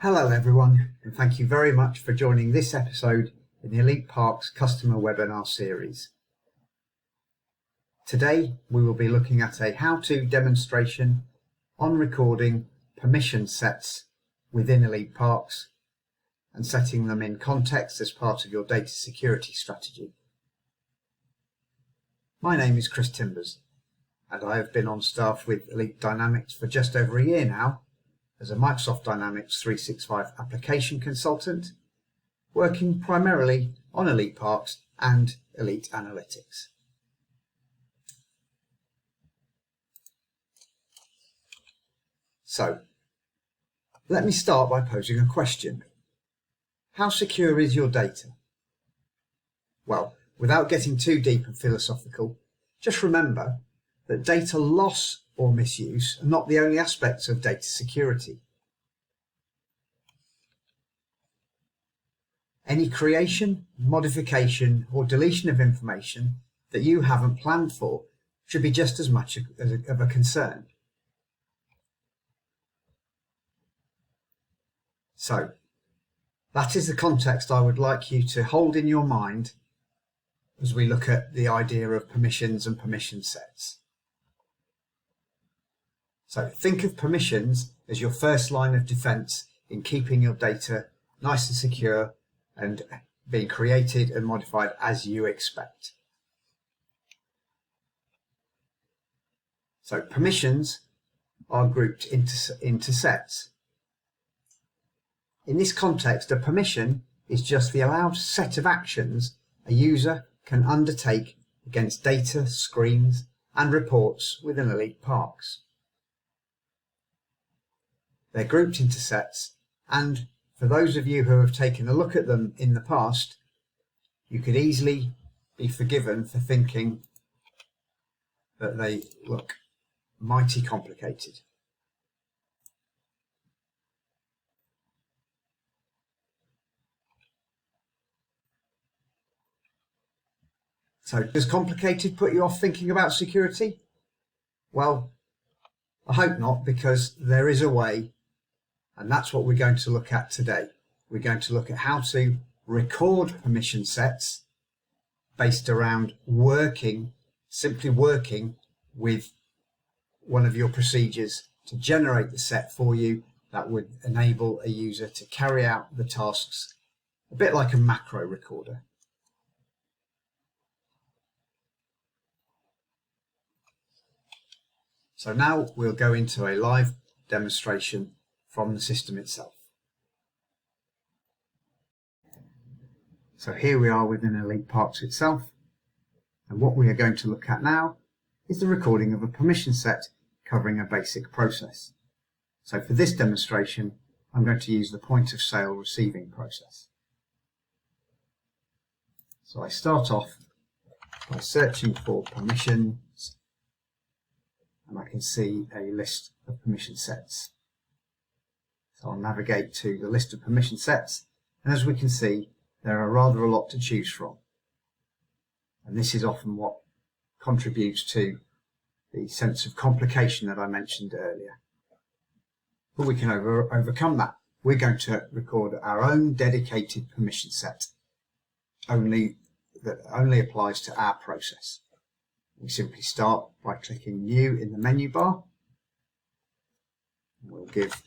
Hello everyone, and thank you very much for joining this episode in the EliteParks customer webinar series. Today we will be looking at a how-to demonstration on recording permission sets within EliteParks and setting them in context as part of your data security strategy. My name is Chris Timbers, and I have been on staff with Elite Dynamics for just over a year now as a Microsoft Dynamics 365 application consultant, working primarily on EliteParks and Elite Analytics. So, let me start by posing a question. How secure is your data? Well, without getting too deep and philosophical, just remember that data loss or misuse are not the only aspects of data security. Any creation, modification, or deletion of information that you haven't planned for should be just as much of a concern. So, that is the context I would like you to hold in your mind as we look at the idea of permissions and permission sets. So think of permissions as your first line of defense in keeping your data nice and secure and being created and modified as you expect. So permissions are grouped into sets. In this context, a permission is just the allowed set of actions a user can undertake against data, screens, and reports within EliteParks. They're grouped into sets, and for those of you who have taken a look at them in the past, you could easily be forgiven for thinking that they look mighty complicated. So, does complicated put you off thinking about security? Well, I hope not, because there is a way. And that's what we're going to look at today. We're going to look at how to record permission sets based around simply working with one of your procedures to generate the set for you that would enable a user to carry out the tasks a bit like a macro recorder. So now we'll go into a live demonstration from the system itself. So here we are within EliteParks itself, and what we are going to look at now is the recording of a permission set covering a basic process. So for this demonstration, I'm going to use the point of sale receiving process. So I start off by searching for permissions, and I can see a list of permission sets. So I'll navigate to the list of permission sets, and as we can see, there are rather a lot to choose from. And this is often what contributes to the sense of complication that I mentioned earlier. But we can overcome that. We're going to record our own dedicated permission set, that only applies to our process. We simply start by clicking New in the menu bar. We'll give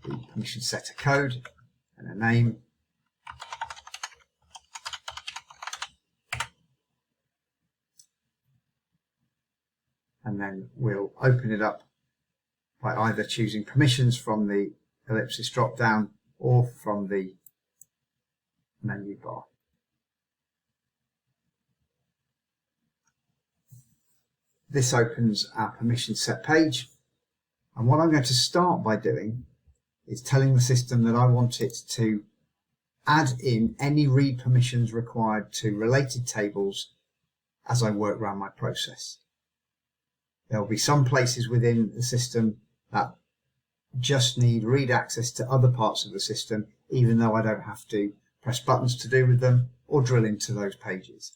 the permission set a code and a name. And then we'll open it up by either choosing permissions from the ellipsis drop down or from the menu bar. This opens our permission set page, and what I'm going to start by doing is telling the system that I want it to add in any read permissions required to related tables as I work around my process. There will be some places within the system that just need read access to other parts of the system, even though I don't have to press buttons to do with them or drill into those pages.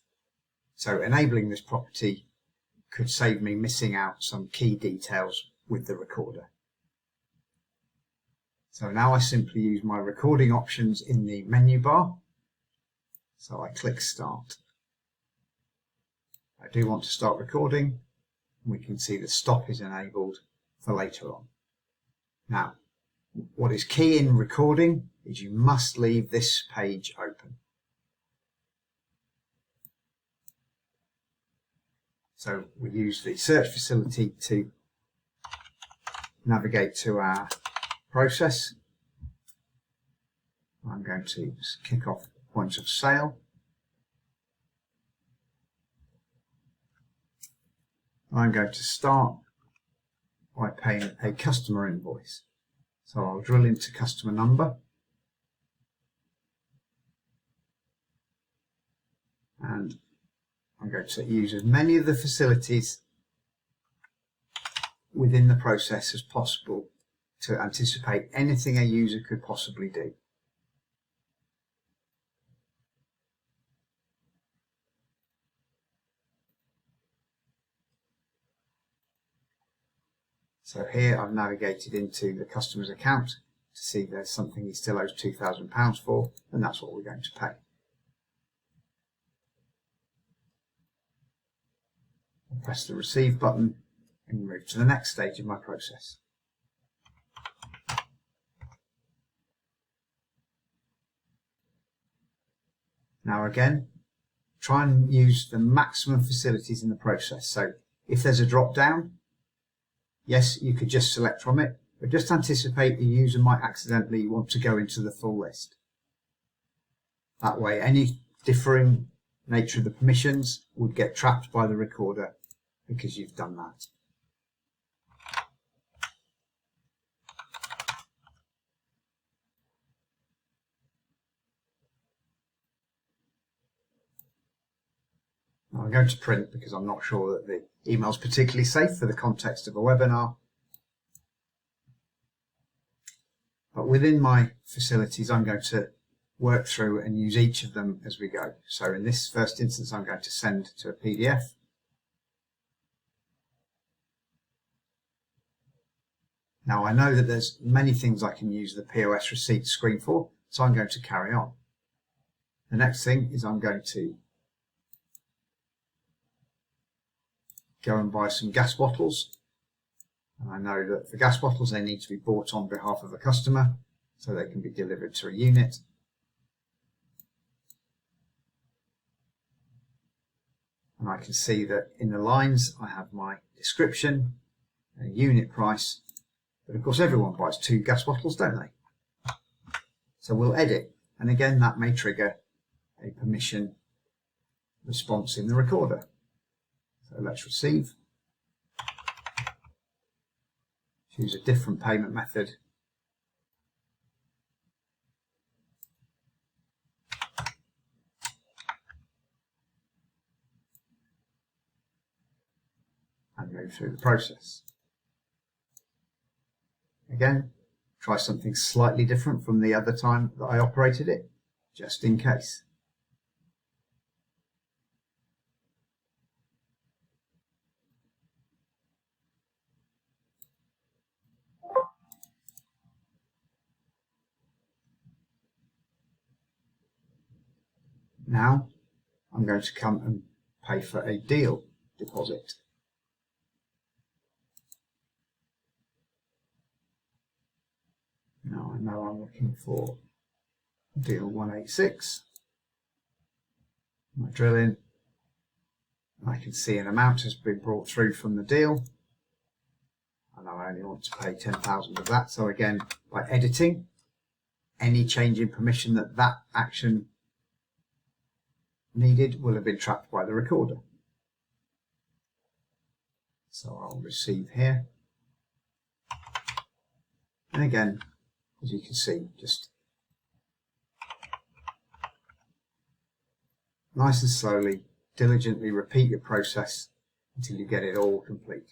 So enabling this property could save me missing out some key details with the recorder. So now I simply use my recording options in the menu bar. So I click Start. I do want to start recording. We can see the stop is enabled for later on. Now, what is key in recording is you must leave this page open. So we use the search facility to navigate to our process. I'm going to kick off points of sale. I'm going to start by paying a customer invoice. So I'll drill into customer number and I'm going to use as many of the facilities within the process as possible to anticipate anything a user could possibly do. So here I've navigated into the customer's account to see there's something he still owes £2,000 for, and that's what we're going to pay. I'll press the receive button and move to the next stage of my process. Now again, try and use the maximum facilities in the process. So if there's a drop down, yes, you could just select from it, but just anticipate the user might accidentally want to go into the full list. That way, any differing nature of the permissions would get trapped by the recorder because you've done that. Now I'm going to print because I'm not sure that the email is particularly safe for the context of a webinar. But within my facilities, I'm going to work through and use each of them as we go. So in this first instance, I'm going to send to a PDF. Now I know that there's many things I can use the POS receipt screen for, so I'm going to carry on. The next thing is I'm going to go and buy some gas bottles. And I know that for gas bottles, they need to be bought on behalf of a customer, so they can be delivered to a unit. And I can see that in the lines, I have my description, a unit price, but of course everyone buys 2 gas bottles, don't they? So we'll edit, and again, that may trigger a permission response in the recorder. So let's receive. Choose a different payment method. And move through the process. Again, try something slightly different from the other time that I operated it, just in case. Now I'm going to come and pay for a deal deposit. Now I know I'm looking for deal 186. I drill in. I can see an amount has been brought through from the deal. And I only want to pay 10,000 of that. So again, by editing, any change in permission that action needed will have been trapped by the recorder. So I'll receive here. And again, as you can see, just nice and slowly, diligently repeat your process until you get it all complete.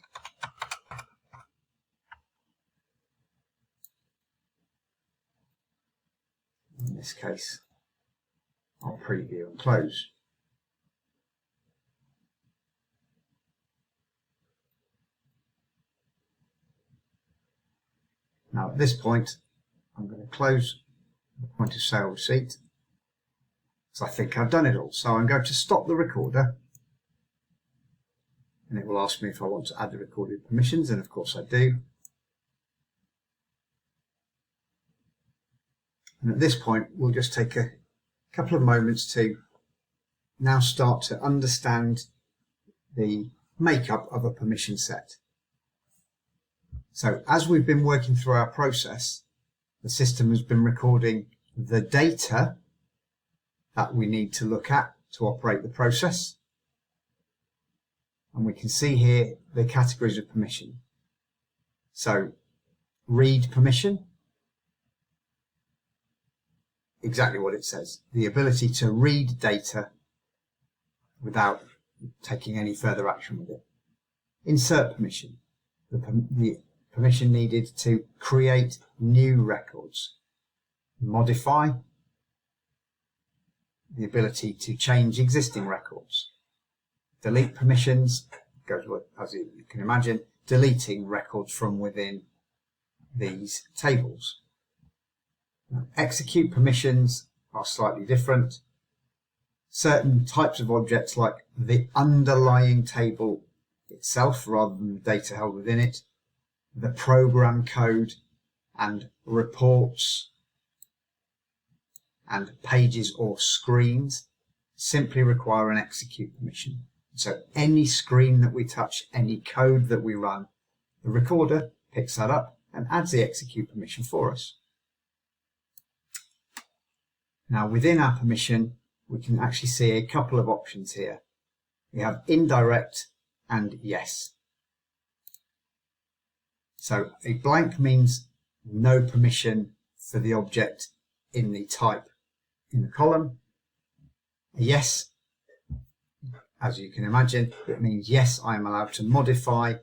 In this case, I'll preview and close. Now at this point, I'm going to close the point of sale receipt, so I think I've done it all. So I'm going to stop the recorder, and it will ask me if I want to add the recorded permissions, and of course I do. And at this point, we'll just take a couple of moments to now start to understand the makeup of a permission set. So as we've been working through our process, the system has been recording the data that we need to look at to operate the process. And we can see here the categories of permission. So read permission, exactly what it says, the ability to read data without taking any further action with it. Insert permission, the permission needed to create new records. Modify, the ability to change existing records. Delete permissions, goes with, as you can imagine, deleting records from within these tables. Now, execute permissions are slightly different. Certain types of objects, like the underlying table itself rather than the data held within it, the program code, and reports and pages or screens, simply require an execute permission. So any screen that we touch, any code that we run, the recorder picks that up and adds the execute permission for us. Now within our permission, we can actually see a couple of options here. We have indirect and yes. So a blank means no permission for the object in the type in the column. A yes, as you can imagine, it means yes, I am allowed to modify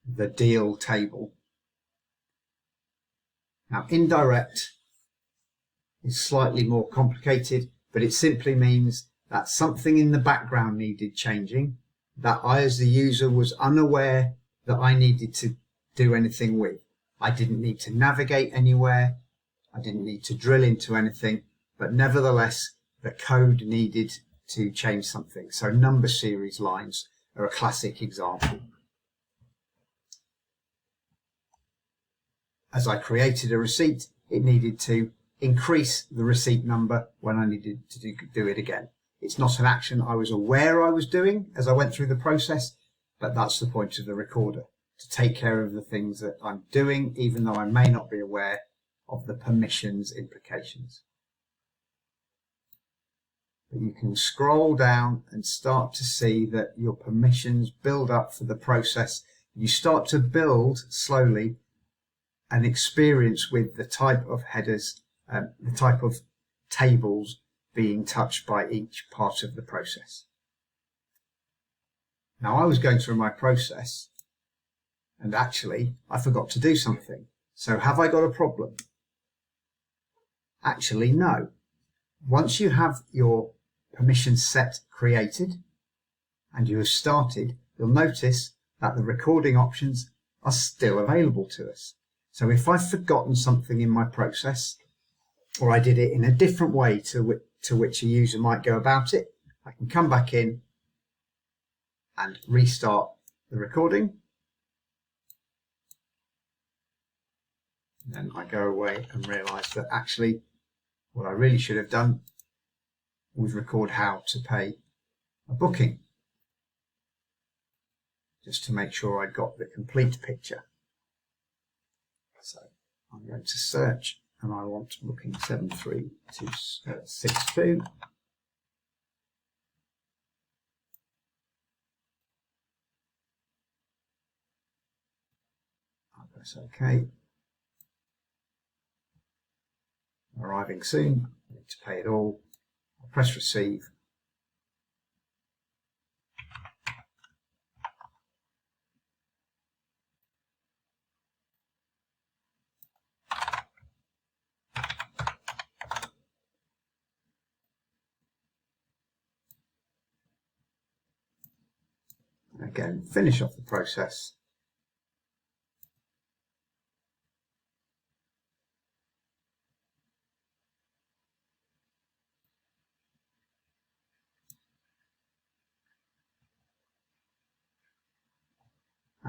the deal table. Now indirect is slightly more complicated, but it simply means that something in the background needed changing, that I as the user was unaware that I needed to do anything with. I didn't need to navigate anywhere, I didn't need to drill into anything, but nevertheless the code needed to change something. So number series lines are a classic example. As I created a receipt, it needed to increase the receipt number when I needed to do it again. It's not an action I was aware I was doing as I went through the process, but that's the point of the recorder, to take care of the things that I'm doing, even though I may not be aware of the permissions implications. But you can scroll down and start to see that your permissions build up for the process. You start to build slowly an experience with the type of headers, the type of tables being touched by each part of the process. Now I was going through my process and actually I forgot to do something. So have I got a problem? Actually, no. Once you have your permission set created and you have started, you'll notice that the recording options are still available to us. So if I've forgotten something in my process, or I did it in a different way to which a user might go about it, I can come back in and restart the recording. And then I go away and realize that actually what I really should have done was record how to pay a booking, just to make sure I got the complete picture. So I'm going to search and I want booking 73262. I'll press OK. Arriving soon. I need to pay it all. I'll press receive. Again, finish off the process.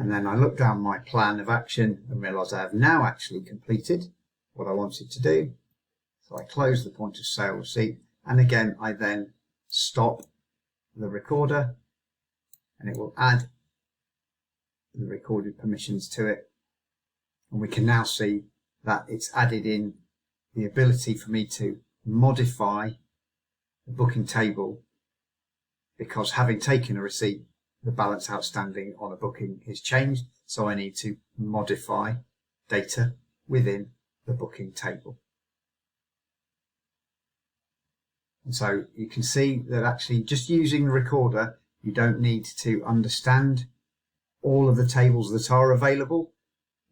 And then I look down my plan of action and realise I have now actually completed what I wanted to do. So I close the point of sale receipt, and again I then stop the recorder and it will add the recorded permissions to it. And we can now see that it's added in the ability for me to modify the booking table, because having taken a receipt, the balance outstanding on a booking is changed, so I need to modify data within the booking table. And so you can see that actually just using the recorder, you don't need to understand all of the tables that are available.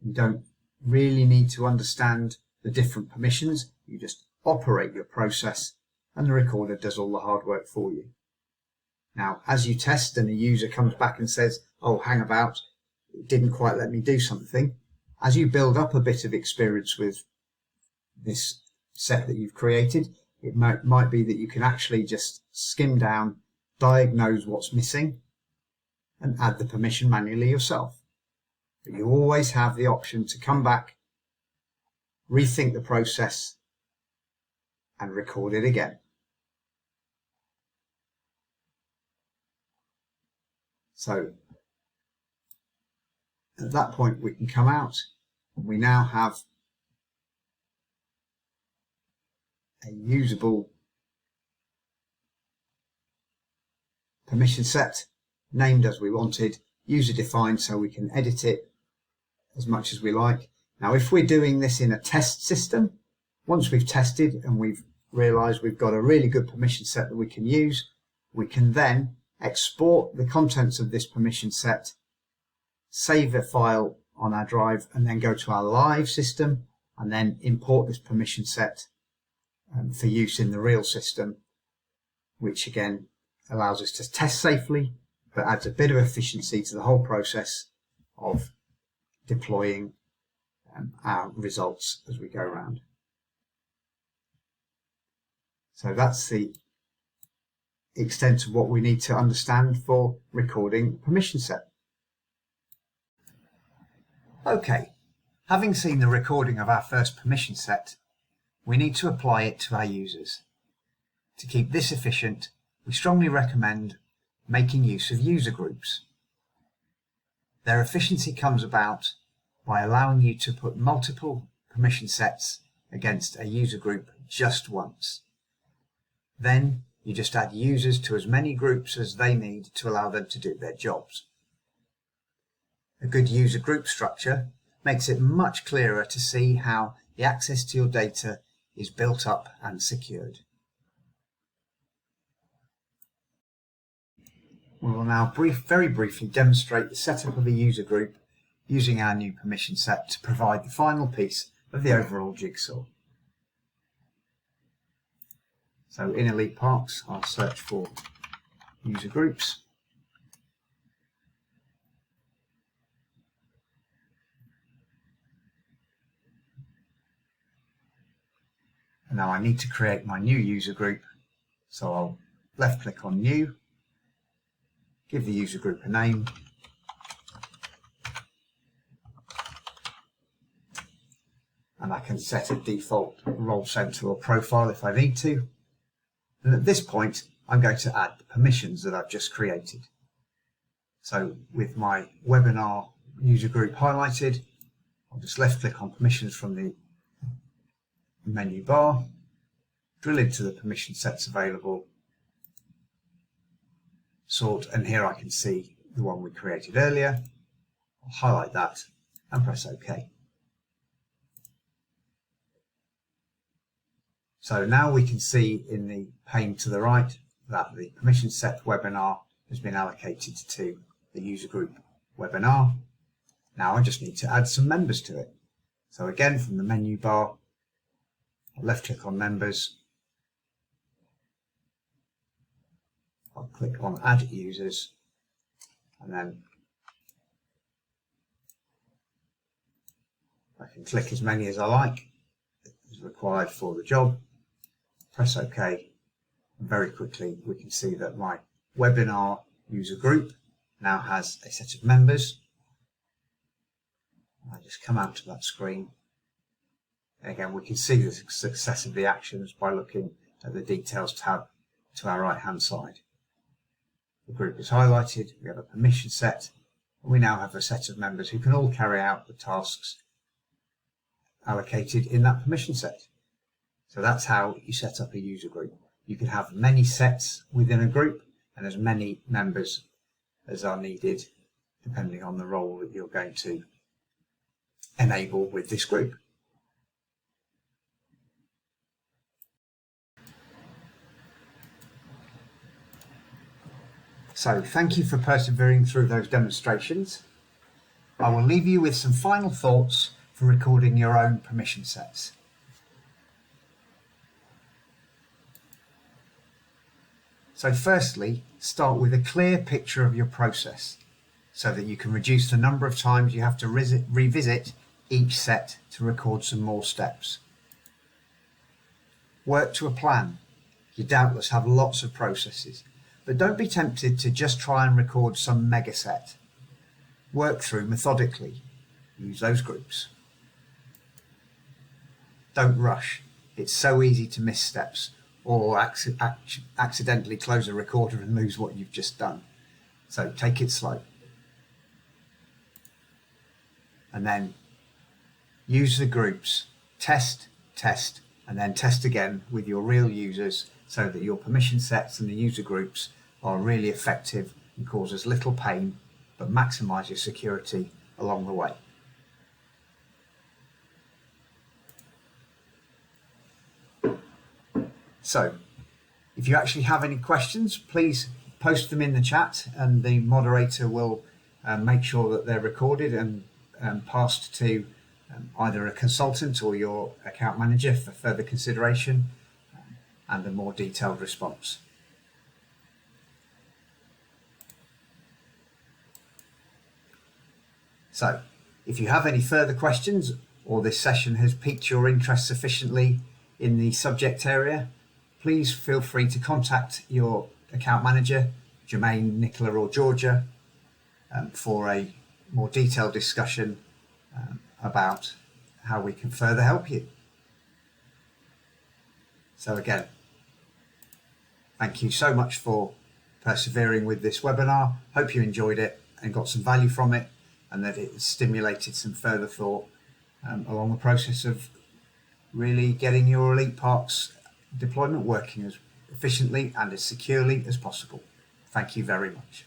You don't really need to understand the different permissions. You just operate your process and the recorder does all the hard work for you. Now, as you test and a user comes back and says, oh, hang about, it didn't quite let me do something, as you build up a bit of experience with this set that you've created, it might be that you can actually just skim down, diagnose what's missing, and add the permission manually yourself. But you always have the option to come back, rethink the process, and record it again. So at that point we can come out, and we now have a usable permission set, named as we wanted, user defined, so we can edit it as much as we like. Now if we're doing this in a test system, once we've tested and we've realized we've got a really good permission set that we can use, we can then export the contents of this permission set, save a file on our drive, and then go to our live system and then import this permission set for use in the real system, which again allows us to test safely, but adds a bit of efficiency to the whole process of deploying our results as we go around. So that's the extent of what we need to understand for recording permission set. Okay, having seen the recording of our first permission set, we need to apply it to our users. To keep this efficient, we strongly recommend making use of user groups. Their efficiency comes about by allowing you to put multiple permission sets against a user group just once. Then you just add users to as many groups as they need to allow them to do their jobs. A good user group structure makes it much clearer to see how the access to your data is built up and secured. We will now very briefly demonstrate the setup of a user group using our new permission set to provide the final piece of the overall jigsaw. So in EliteParks, I'll search for user groups. And now I need to create my new user group, so I'll left click on new, give the user group a name, and I can set a default role center or profile if I need to. And at this point I'm going to add the permissions that I've just created. So with my webinar user group highlighted, I'll just left click on permissions from the menu bar, drill into the permission sets available, sort, and here I can see the one we created earlier. I'll highlight that and press OK. So now we can see in the pane to the right that the permission set webinar has been allocated to the user group webinar. Now I just need to add some members to it. So again, from the menu bar, I'll left click on members, I'll click on add users, and then I can click as many as I like as required for the job, press OK, and very quickly we can see that my webinar user group now has a set of members, I just come out to that screen. Again, we can see the success of the actions by looking at the Details tab to our right hand side. The group is highlighted, we have a permission set, and we now have a set of members who can all carry out the tasks allocated in that permission set. So that's how you set up a user group. You can have many sets within a group and as many members as are needed depending on the role that you're going to enable with this group. So thank you for persevering through those demonstrations. I will leave you with some final thoughts for recording your own permission sets. So firstly, start with a clear picture of your process so that you can reduce the number of times you have to revisit each set to record some more steps. Work to a plan. You doubtless have lots of processes, but don't be tempted to just try and record some mega set. Work through methodically. Use those groups. Don't rush. It's so easy to miss steps or accidentally close a recorder and lose what you've just done. So take it slow. And then use the groups. Test, and then test again with your real users so that your permission sets and the user groups are really effective and cause as little pain, but maximize your security along the way. So, if you actually have any questions, please post them in the chat and the moderator will make sure that they're recorded and passed to either a consultant or your account manager for further consideration and a more detailed response. So, if you have any further questions or this session has piqued your interest sufficiently in the subject area, please feel free to contact your account manager, Jermaine, Nicola or Georgia, for a more detailed discussion about how we can further help you. So again, thank you so much for persevering with this webinar. Hope you enjoyed it and got some value from it, and that it stimulated some further thought along the process of really getting your EliteParks deployment working as efficiently and as securely as possible. Thank you very much.